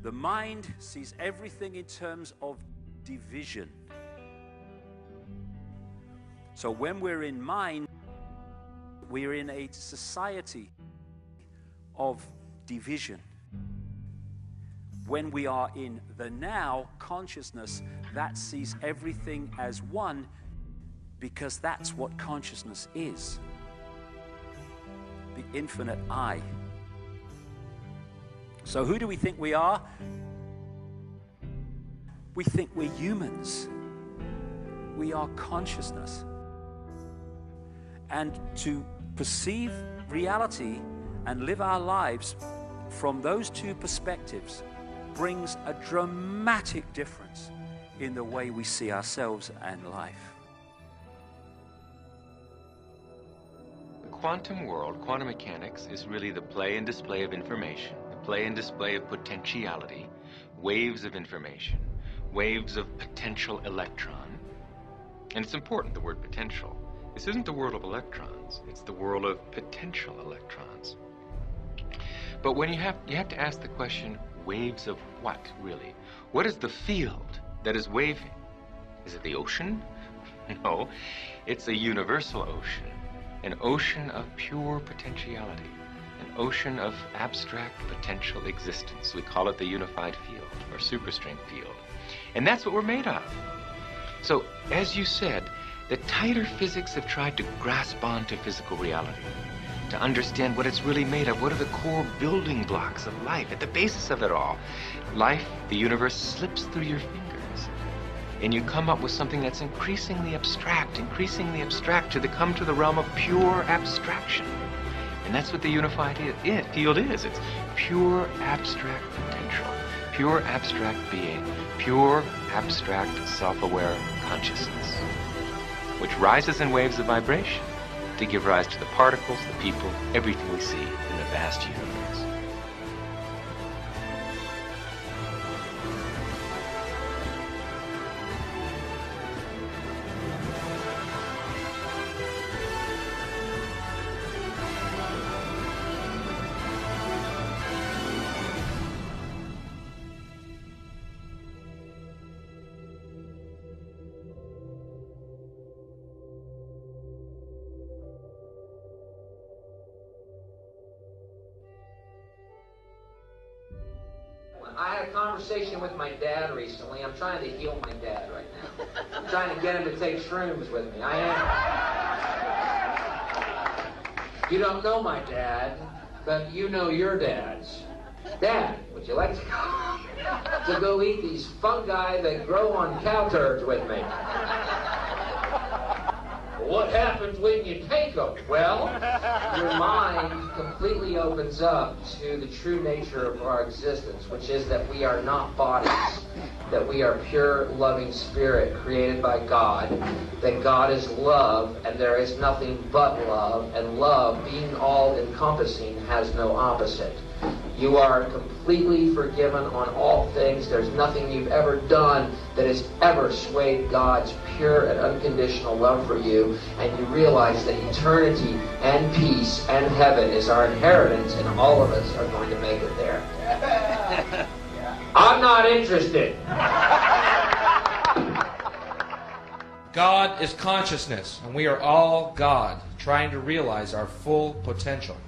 The mind sees everything in terms of division. So when we're in mind, we're in a society of division. When we are in the now consciousness, that sees everything as one, because that's what consciousness is. The infinite I. So who do we think we are? We think we're humans. We are consciousness. And to perceive reality and live our lives from those two perspectives brings a dramatic difference in the way we see ourselves and life. The quantum world, quantum mechanics, is really the play and display of information, the play and display of potentiality, waves of information, waves of potential electron. And it's important, the word potential. This isn't the world of electrons, it's the world of potential electrons. But when you have to ask the question, waves of what, really? What is the field that is waving? Is it the ocean? No, it's a universal ocean, an ocean of pure potentiality, an ocean of abstract potential existence. We call it the unified field, or superstring field. And that's what we're made of. So, as you said, the tighter physics have tried to grasp onto physical reality, to understand what it's really made of. What are the core building blocks of life, at the basis of it all? Life, the universe, slips through your fingers, and you come up with something that's increasingly abstract to come to the realm of pure abstraction. And that's what the unified field is. It's pure abstract potential, pure abstract being, pure abstract self-aware consciousness, which rises in waves of vibration to give rise to the particles, the people, everything we see in the vast universe. I had a conversation with my dad recently. I'm trying to heal my dad right now. I'm trying to get him to take shrooms with me. I am. You don't know my dad, but you know your dad's. Dad, would you like to go eat these fungi that grow on cow turds with me? What happens when you take them? Well, your mind completely opens up to the true nature of our existence, which is that we are not bodies, that we are pure, loving spirit created by God, that God is love, and there is nothing but love, and love, being all-encompassing, has no opposite. You are completely forgiven on all things. There's nothing you've ever done that has ever swayed God's pure and unconditional love for you. And you realize that eternity and peace and heaven is our inheritance, and all of us are going to make it there. I'm not interested. God is consciousness, and we are all God, trying to realize our full potential.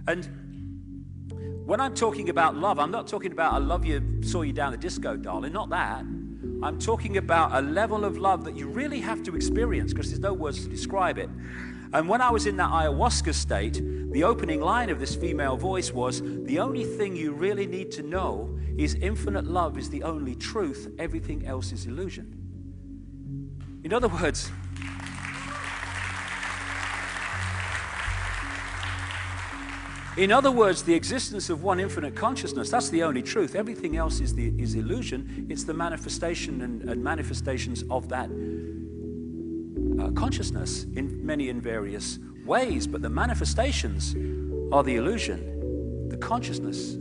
And when I'm talking about love, I'm not talking about I love you, saw you down the disco, darling, not that. I'm talking about a level of love that you really have to experience, because there's no words to describe it. And when I was in that ayahuasca state, the opening line of this female voice was, the only thing you really need to know is infinite love is the only truth, everything else is illusion. In other words, the existence of one infinite consciousness, that's the only truth. Everything else is illusion. It's the manifestation and manifestations of that consciousness in many and various ways. But the manifestations are the illusion. The consciousness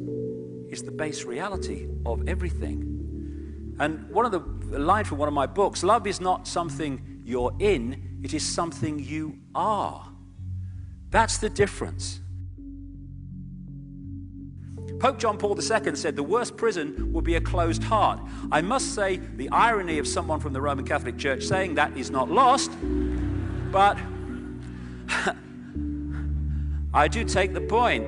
is the base reality of everything. And one of the line from one of my books, love is not something you're in, it is something you are. That's the difference. Pope John Paul II said the worst prison would be a closed heart. I must say the irony of someone from the Roman Catholic Church saying that is not lost, but I do take the point.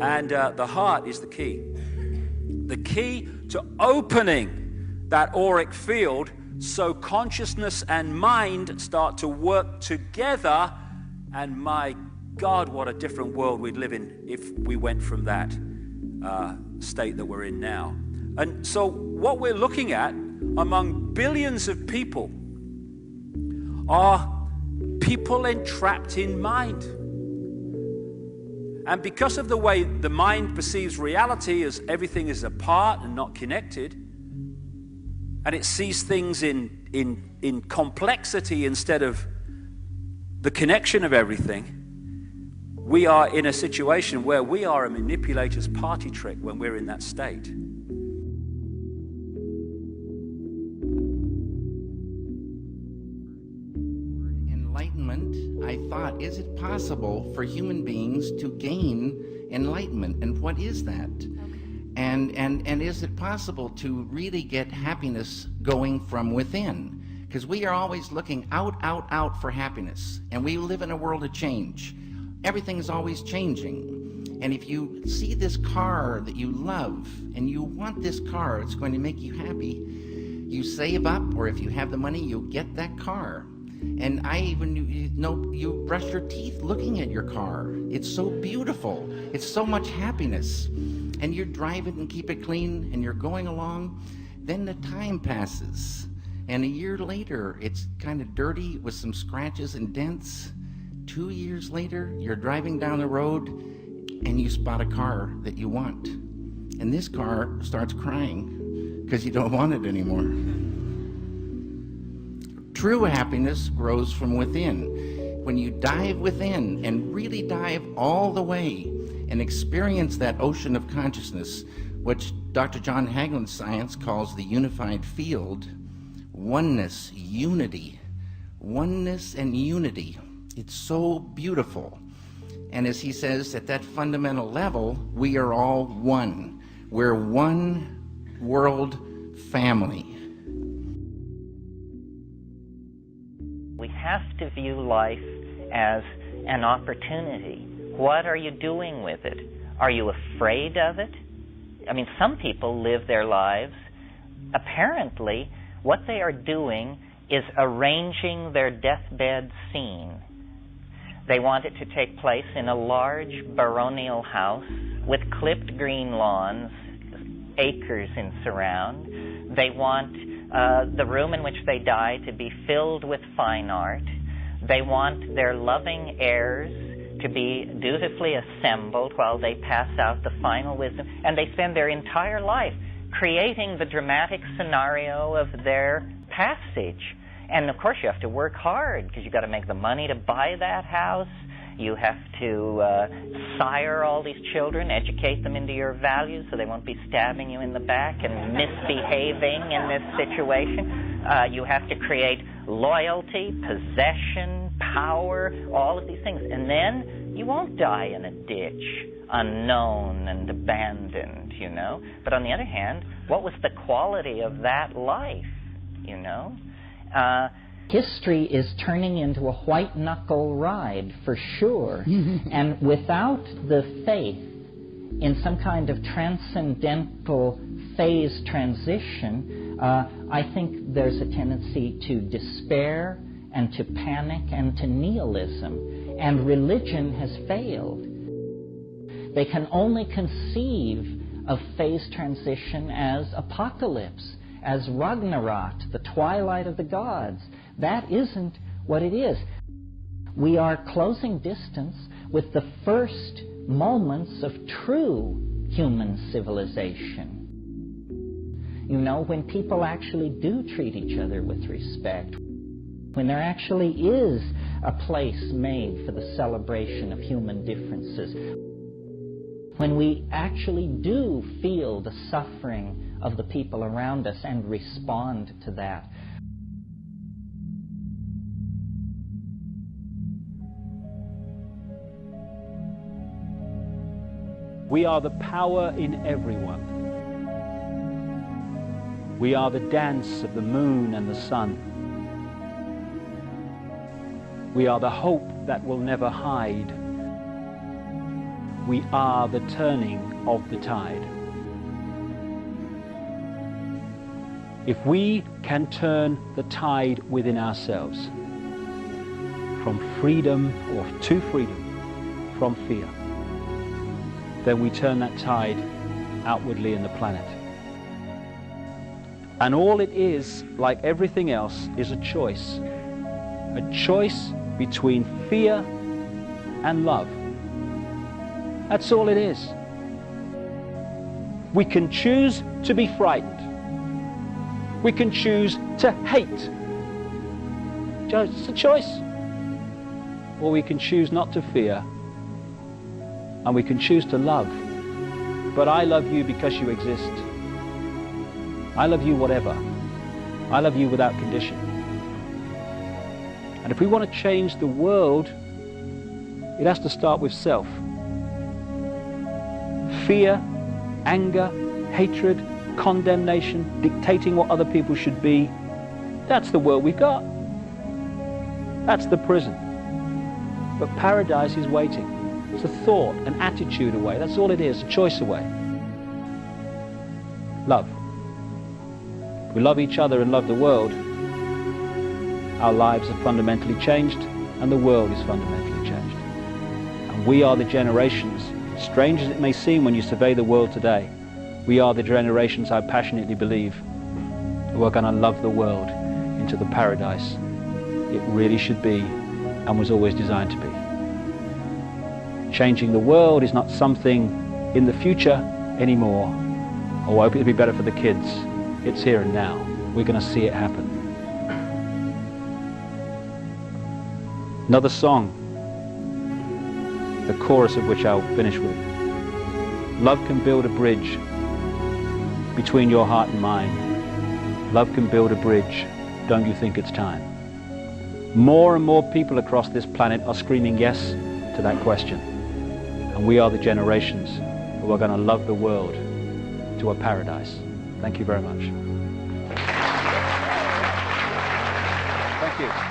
And the heart is the key. The key to opening that auric field so consciousness and mind start to work together. And my God, what a different world we'd live in if we went from that state that we're in now. And so what we're looking at among billions of people are people entrapped in mind. And because of the way the mind perceives reality as everything is apart and not connected, and it sees things in complexity instead of the connection of everything, we are in a situation where we are a manipulator's party trick when we're in that state. Enlightenment, I thought, is it possible for human beings to gain enlightenment? And what is that? And is it possible to really get happiness going from within? Because we are always looking out for happiness. And we live in a world of change. Everything is always changing. And if you see this car that you love and you want this car, it's going to make you happy, you save up, or if you have the money, you get that car. And you brush your teeth looking at your car. It's so beautiful. It's so much happiness. And you drive it and keep it clean and you're going along. Then the time passes. And a year later, it's kind of dirty with some scratches and dents. 2 years later, you're driving down the road and you spot a car that you want. And this car starts crying because you don't want it anymore. True happiness grows from within. When you dive within and really dive all the way and experience that ocean of consciousness, which Dr. John Hagelin's science calls the unified field, oneness, unity, oneness and unity. It's so beautiful. And as he says, at that fundamental level, we are all one. We're one world family. We have to view life as an opportunity. What are you doing with it? Are you afraid of it? I mean, some people live their lives, apparently, what they are doing is arranging their deathbed scene. They want it to take place in a large baronial house with clipped green lawns, acres in surround. They want the room in which they die to be filled with fine art. They want their loving heirs to be dutifully assembled while they pass out the final wisdom. And they spend their entire life creating the dramatic scenario of their passage. And of course you have to work hard because you've got to make the money to buy that house. You have to sire all these children, educate them into your values so they won't be stabbing you in the back and misbehaving in this situation. You have to create loyalty, possession, power, all of these things. And then you won't die in a ditch, unknown and abandoned, you know. But on the other hand, what was the quality of that life, you know? History is turning into a white-knuckle ride, for sure. And without the faith in some kind of transcendental phase transition, I think there's a tendency to despair and to panic and to nihilism. And religion has failed. They can only conceive of phase transition as apocalypse, as Ragnarok, the twilight of the gods. That isn't what it is. We are closing distance with the first moments of true human civilization. You know, when people actually do treat each other with respect, when there actually is a place made for the celebration of human differences, when we actually do feel the suffering of the people around us and respond to that. We are the power in everyone. We are the dance of the moon and the sun. We are the hope that will never hide. We are the turning of the tide. If we can turn the tide within ourselves, from freedom or to freedom, from fear, then we turn that tide outwardly in the planet. And all it is, like everything else, is a choice. A choice between fear and love. That's all it is. We can choose to be frightened. We can choose to hate. It's a choice. Or we can choose not to fear, and we can choose to love. But I love you because you exist. I love you whatever. I love you without condition. And if we want to change the world, it has to start with self. Fear, anger, hatred, condemnation, dictating what other people should be, that's the world we've got. That's the prison. But paradise is waiting. It's a thought, an attitude away. That's all it is, a choice away. Love. If we love each other and love the world, our lives are fundamentally changed and the world is fundamentally changed. And we are the generations, strange as it may seem when you survey the world today, we are the generations, I passionately believe, who are going to love the world into the paradise it really should be and was always designed to be. Changing the world is not something in the future anymore. Oh, I hope it'll be better for the kids. It's here and now. We're going to see it happen. Another song, the chorus of which I'll finish with. Love can build a bridge between your heart and mine. Love can build a bridge. Don't you think it's time? More and more people across this planet are screaming yes to that question. And we are the generations who are going to love the world to a paradise. Thank you very much. Thank you.